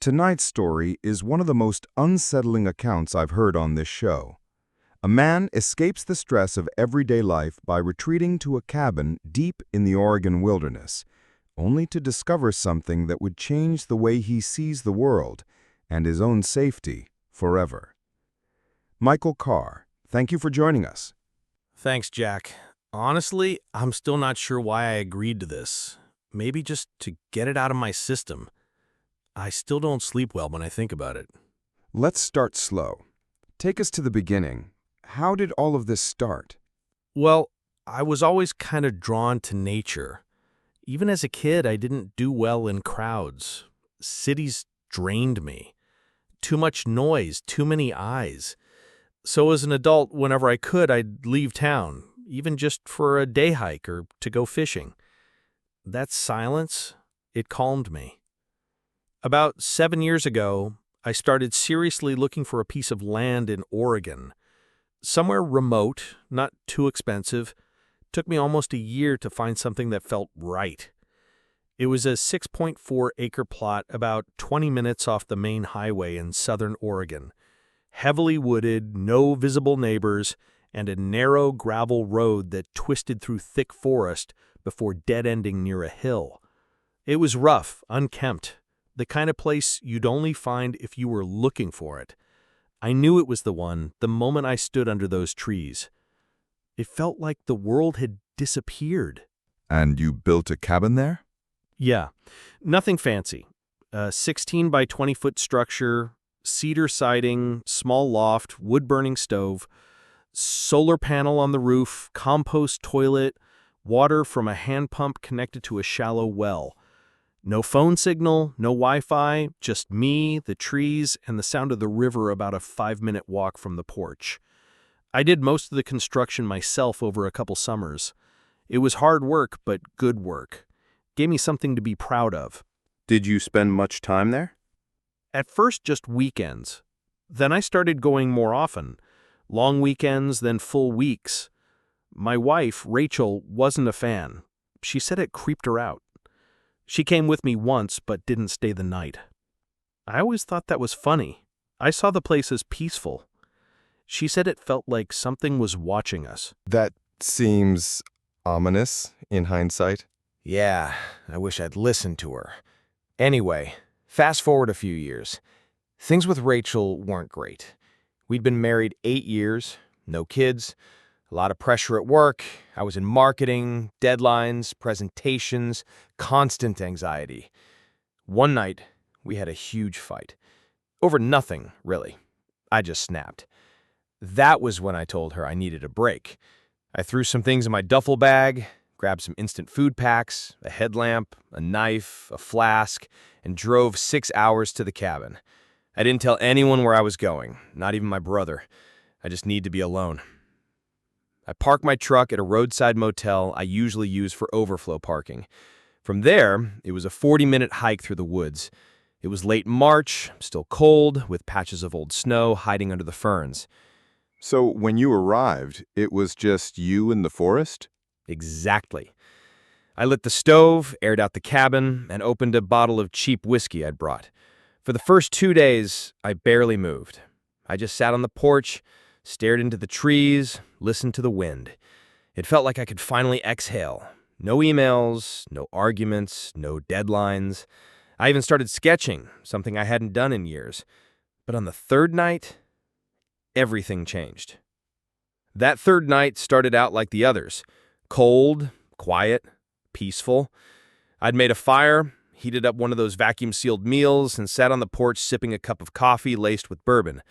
Tonight's story is one of the most unsettling accounts I've heard on this show. A man escapes the stress of everyday life by retreating to a cabin deep in the Oregon wilderness, only to discover something that would change the way he sees the world and his own safety forever. Michael Carr, thank you for joining us. Thanks, Jack. Honestly, I'm still not sure why I agreed to this. Maybe just to get it out of my system. I still don't sleep well when I think about it. Let's start slow. Take us to the beginning. How did all of this start? Well, I was always kind of drawn to nature. Even as a kid, I didn't do well in crowds. Cities drained me. Too much noise, too many eyes. So as an adult, whenever I could, I'd leave town, even just for a day hike or to go fishing. That silence, it calmed me. About 7 years ago, I started seriously looking for a piece of land in Oregon. Somewhere remote, not too expensive. Took me almost a year to find something that felt right. It was a 6.4-acre plot about 20 minutes off the main highway in southern Oregon. Heavily wooded, no visible neighbors, and a narrow gravel road that twisted through thick forest before dead-ending near a hill. It was rough, unkempt. The kind of place you'd only find if you were looking for it. I knew it was the one the moment I stood under those trees. It felt like the world had disappeared. And you built a cabin there? Yeah, nothing fancy. A 16 by 20-foot structure, cedar siding, small loft, wood-burning stove, solar panel on the roof, compost toilet, water from a hand pump connected to a shallow well. No phone signal, no Wi-Fi, just me, the trees, and the sound of the river about a 5-minute walk from the porch. I did most of the construction myself over a couple summers. It was hard work, but good work. Gave me something to be proud of. Did you spend much time there? At first, just weekends. Then I started going more often. Long weekends, then full weeks. My wife, Rachel, wasn't a fan. She said it creeped her out. She came with me once, but didn't stay the night. I always thought that was funny. I saw the place as peaceful. She said it felt like something was watching us. That seems ominous in hindsight. Yeah, I wish I'd listened to her. Anyway, fast forward a few years. Things with Rachel weren't great. We'd been married 8 years, no kids, a lot of pressure at work. I was in marketing, deadlines, presentations, constant anxiety. One night, we had a huge fight. Over nothing, really. I just snapped. That was when I told her I needed a break. I threw some things in my duffel bag, grabbed some instant food packs, a headlamp, a knife, a flask, and drove 6 hours to the cabin. I didn't tell anyone where I was going, not even my brother. I just need to be alone. I parked my truck at a roadside motel I usually use for overflow parking. From there, it was a 40-minute hike through the woods. It was late March, still cold, with patches of old snow hiding under the ferns. So when you arrived, it was just you in the forest? Exactly. I lit the stove, aired out the cabin, and opened a bottle of cheap whiskey I'd brought. For the first 2 days, I barely moved. I just sat on the porch, stared into the trees, listened to the wind. It felt like I could finally exhale. No emails, no arguments, no deadlines. I even started sketching, something I hadn't done in years. But on the third night, everything changed. That third night started out like the others. Cold, quiet, peaceful. I'd made a fire, heated up one of those vacuum-sealed meals, and sat on the porch sipping a cup of coffee laced with bourbon.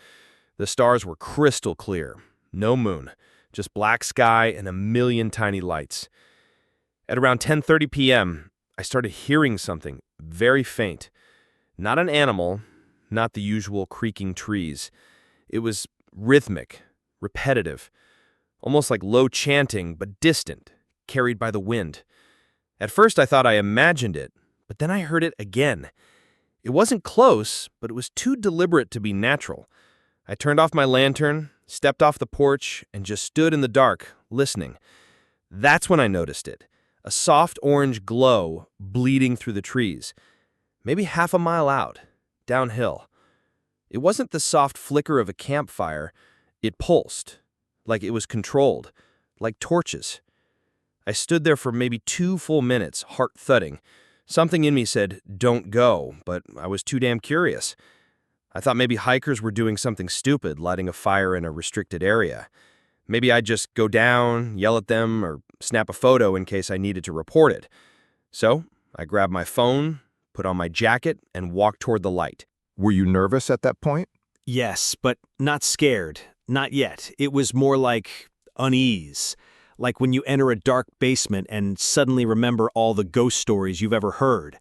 The stars were crystal clear. No moon. Just black sky and a million tiny lights. At around 10:30 p.m., I started hearing something very faint. Not an animal, not the usual creaking trees. It was rhythmic, repetitive, almost like low chanting, but distant, carried by the wind. At first I thought I imagined it, but then I heard it again. It wasn't close, but it was too deliberate to be natural. I turned off my lantern, stepped off the porch, and just stood in the dark, listening. That's when I noticed it. A soft orange glow bleeding through the trees. Maybe half a mile out. downhill. It wasn't the soft flicker of a campfire. It pulsed, like it was controlled, like torches. I stood there for maybe 2 full minutes, heart thudding. Something in me said, "Don't go," but I was too damn curious. I thought maybe hikers were doing something stupid, lighting a fire in a restricted area. Maybe I'd just go down, yell at them, or snap a photo in case I needed to report it. So I grabbed my phone, put on my jacket, and walked toward the light. Were you nervous at that point? Yes, but not scared. Not yet. It was more like unease. Like when you enter a dark basement and suddenly remember all the ghost stories you've ever heard.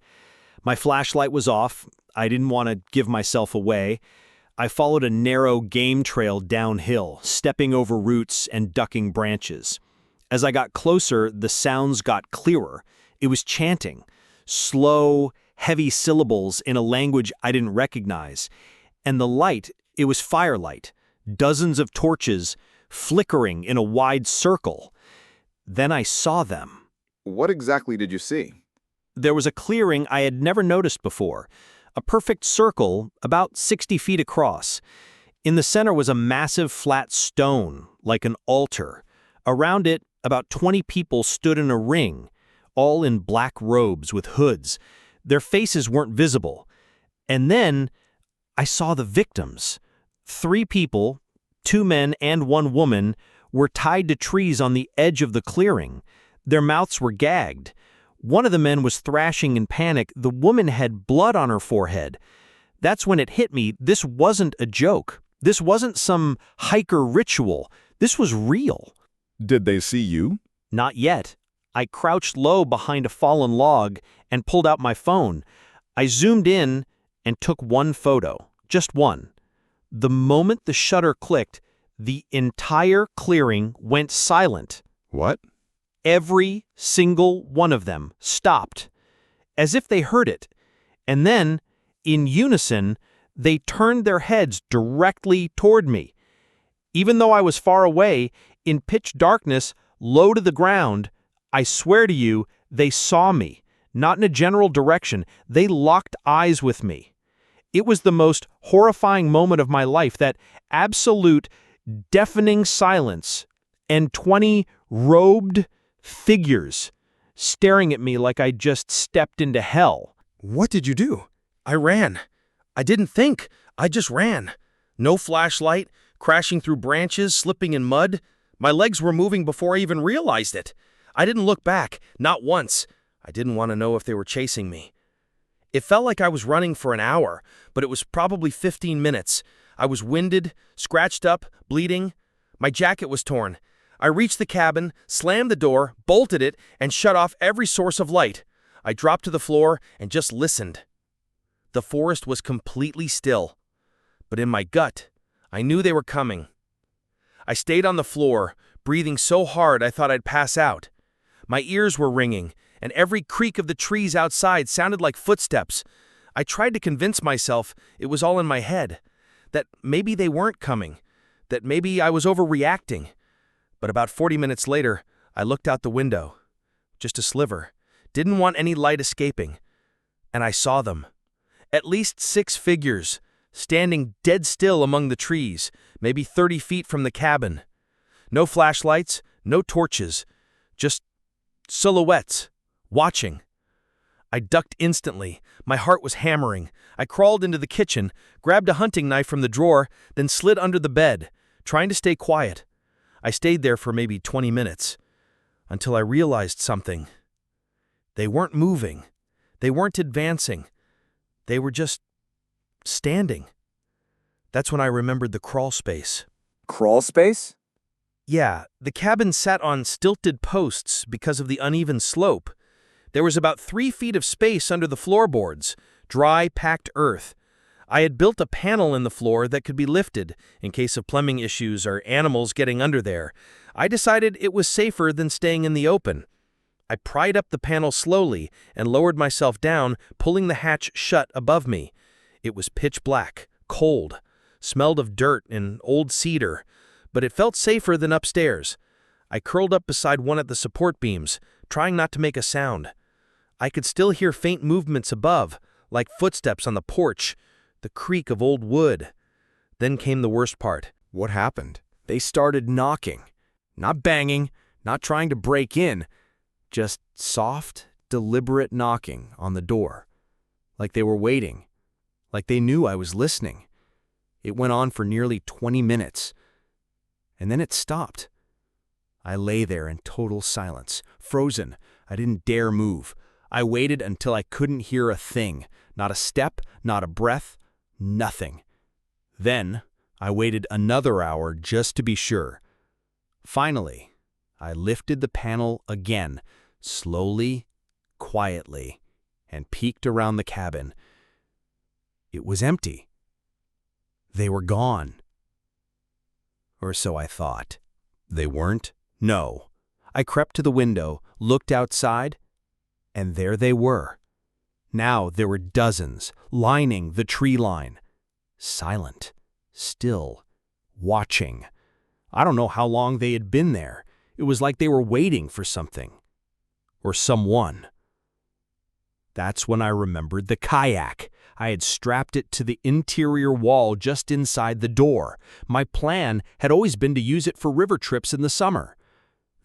My flashlight was off. I didn't want to give myself away. I followed a narrow game trail downhill, stepping over roots and ducking branches. As I got closer, the sounds got clearer. It was chanting, slow, heavy syllables in a language I didn't recognize. And the light, it was firelight, dozens of torches flickering in a wide circle. Then I saw them. What exactly did you see? There was a clearing I had never noticed before, a perfect circle about 60 feet across. In the center was a massive flat stone, like an altar. Around it, about 20 people stood in a ring, all in black robes with hoods. Their faces weren't visible. And then I saw the victims. 3 people, 2 men and 1 woman, were tied to trees on the edge of the clearing. Their mouths were gagged. One of the men was thrashing in panic. The woman had blood on her forehead. That's when it hit me. This wasn't a joke. This wasn't some hiker ritual. This was real. Did they see you? Not yet. I crouched low behind a fallen log and pulled out my phone. I zoomed in and took 1 photo. Just 1. The moment the shutter clicked, the entire clearing went silent. What? Every single one of them stopped, as if they heard it. And then, in unison, they turned their heads directly toward me. Even though I was far away, in pitch darkness, low to the ground, I swear to you, they saw me. Not in a general direction. They locked eyes with me. It was the most horrifying moment of my life, that absolute, deafening silence, and 20 robed figures staring at me like I'd just stepped into hell. What did you do? I ran. I didn't think. I just ran. No flashlight, crashing through branches, slipping in mud. My legs were moving before I even realized it. I didn't look back, not once. I didn't want to know if they were chasing me. It felt like I was running for an hour, but it was probably 15 minutes. I was winded, scratched up, bleeding. My jacket was torn. I reached the cabin, slammed the door, bolted it, and shut off every source of light. I dropped to the floor and just listened. The forest was completely still, but in my gut, I knew they were coming. I stayed on the floor, breathing so hard I thought I'd pass out. My ears were ringing, and every creak of the trees outside sounded like footsteps. I tried to convince myself it was all in my head, that maybe they weren't coming, that maybe I was overreacting. But about 40 minutes later, I looked out the window. Just a sliver. Didn't want any light escaping. And I saw them. At least 6 figures, standing dead still among the trees, maybe 30 feet from the cabin. No flashlights, no torches, just silhouettes, watching. I ducked instantly. My heart was hammering. I crawled into the kitchen, grabbed a hunting knife from the drawer, then slid under the bed, trying to stay quiet. I stayed there for maybe 20 minutes, until I realized something. They weren't moving. They weren't advancing. They were just standing. That's when I remembered the crawl space. Crawl space? Yeah, the cabin sat on stilted posts because of the uneven slope. There was about 3 feet of space under the floorboards, dry, packed earth. I had built a panel in the floor that could be lifted in case of plumbing issues or animals getting under there. I decided it was safer than staying in the open. I pried up the panel slowly and lowered myself down, pulling the hatch shut above me. It was pitch black, cold, smelled of dirt and old cedar, but it felt safer than upstairs. I curled up beside one of the support beams, trying not to make a sound. I could still hear faint movements above, like footsteps on the porch. the creak of old wood. Then came the worst part. What happened? They started knocking. Not banging, not trying to break in, just soft, deliberate knocking on the door. Like they were waiting. Like they knew I was listening. It went on for nearly 20 minutes. And then it stopped. I lay there in total silence, frozen. I didn't dare move. I waited until I couldn't hear a thing. Not a step, not a breath, nothing. Then I waited another hour just to be sure. Finally, I lifted the panel again, slowly, quietly, and peeked around the cabin. It was empty. They were gone. Or so I thought. They weren't? No. I crept to the window, looked outside, and there they were. Now there were dozens, lining the tree line. Silent, still, watching. I don't know how long they had been there. It was like they were waiting for something. Or someone. That's when I remembered the kayak. I had strapped it to the interior wall just inside the door. My plan had always been to use it for river trips in the summer.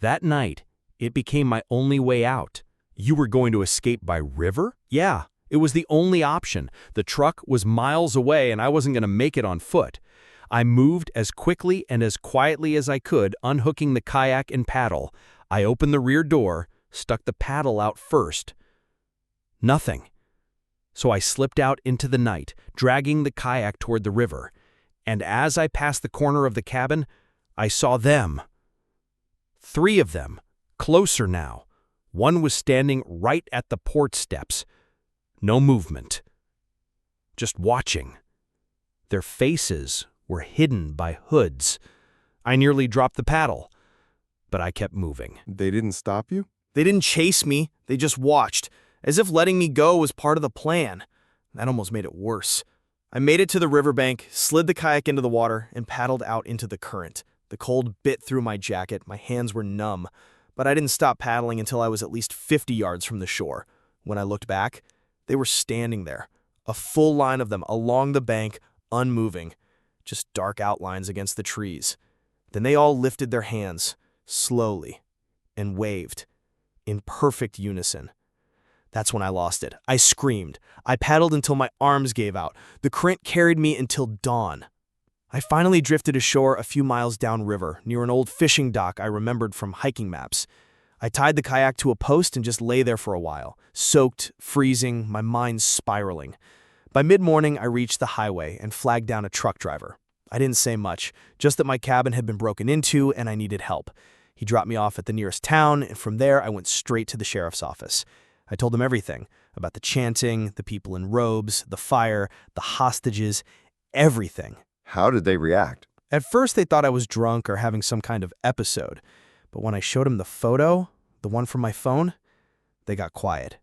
That night, it became my only way out. You were going to escape by river? Yeah, it was the only option. The truck was miles away and I wasn't going to make it on foot. I moved as quickly and as quietly as I could, unhooking the kayak and paddle. I opened the rear door, stuck the paddle out first. Nothing. So I slipped out into the night, dragging the kayak toward the river. And as I passed the corner of the cabin, I saw them. 3 of them, closer now. One was standing right at the porch steps. No movement. Just watching. Their faces were hidden by hoods. I nearly dropped the paddle, but I kept moving. They didn't stop you? They didn't chase me, they just watched, as if letting me go was part of the plan. That almost made it worse. I made it to the riverbank, slid the kayak into the water, and paddled out into the current. The cold bit through my jacket, my hands were numb, but I didn't stop paddling until I was at least 50 yards from the shore. When I looked back, they were standing there, a full line of them along the bank, unmoving, just dark outlines against the trees. Then they all lifted their hands, slowly, and waved, in perfect unison. That's when I lost it. I screamed. I paddled until my arms gave out. The current carried me until dawn. I finally drifted ashore a few miles downriver, near an old fishing dock I remembered from hiking maps. I tied the kayak to a post and just lay there for a while, soaked, freezing, my mind spiraling. By mid-morning, I reached the highway and flagged down a truck driver. I didn't say much, just that my cabin had been broken into and I needed help. He dropped me off at the nearest town, and from there I went straight to the sheriff's office. I told him everything, about the chanting, the people in robes, the fire, the hostages, everything. How did they react? At first they thought I was drunk or having some kind of episode, but when I showed them the photo, the one from my phone, they got quiet.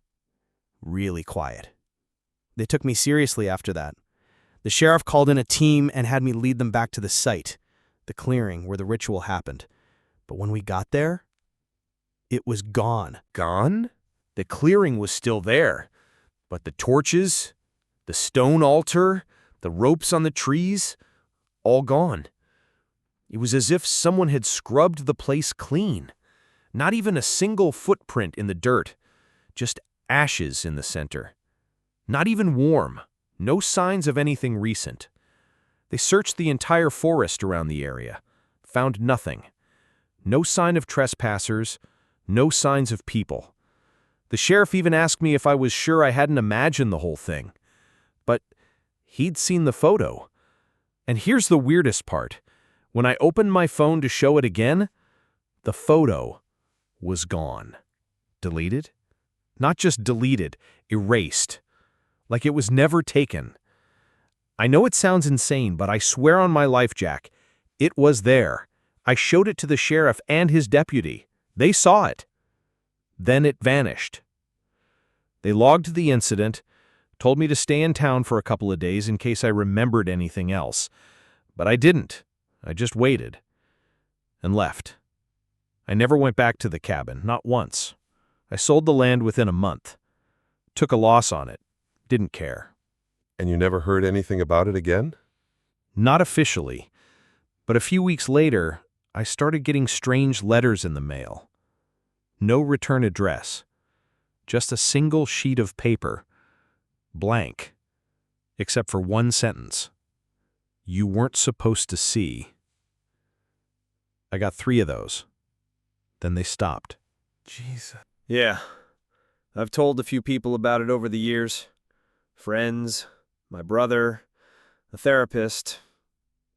Really quiet. They took me seriously after that. The sheriff called in a team and had me lead them back to the site, the clearing where the ritual happened. But when we got there, it was gone. Gone? The clearing was still there, but the torches, the stone altar, the ropes on the trees, all gone. It was as if someone had scrubbed the place clean. Not even a single footprint in the dirt, just ashes in the center. Not even warm, no signs of anything recent. They searched the entire forest around the area, found nothing. No sign of trespassers, no signs of people. The sheriff even asked me if I was sure I hadn't imagined the whole thing. But he'd seen the photo. And here's the weirdest part. When I opened my phone to show it again, the photo was gone. Deleted? Not just deleted, erased. Like it was never taken. I know it sounds insane, but I swear on my life, Jack, it was there. I showed it to the sheriff and his deputy. They saw it. Then it vanished. They logged the incident, told me to stay in town for a couple of days in case I remembered anything else. But I didn't. I just waited. And left. I never went back to the cabin, not once. I sold the land within a month. Took a loss on it. Didn't care. And you never heard anything about it again? Not officially, but a few weeks later, I started getting strange letters in the mail. No return address. Just a single sheet of paper. Blank. Except for one sentence. You weren't supposed to see. I got 3 of those. Then they stopped. Jesus. Yeah. I've told a few people about it over the years. Friends, my brother, a therapist.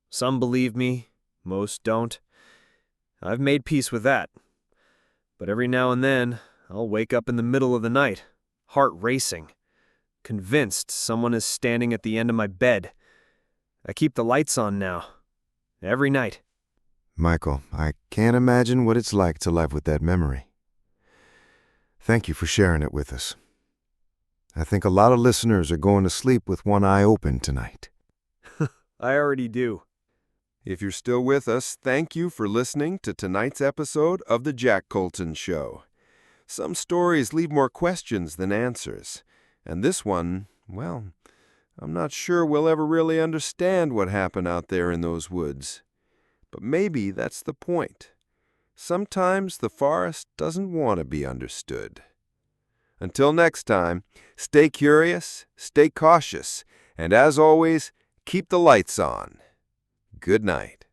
Some believe me, most don't. I've made peace with that. But every now and then, I'll wake up in the middle of the night, heart racing, convinced someone is standing at the end of my bed. I keep the lights on now, every night. Michael, I can't imagine what it's like to live with that memory. Thank you for sharing it with us. I think a lot of listeners are going to sleep with one eye open tonight. I already do. If you're still with us, thank you for listening to tonight's episode of The Jack Colton Show. Some stories leave more questions than answers, and this one, well, I'm not sure we'll ever really understand what happened out there in those woods. But maybe that's the point. Sometimes the forest doesn't want to be understood. Until next time, stay curious, stay cautious, and as always, keep the lights on. Good night.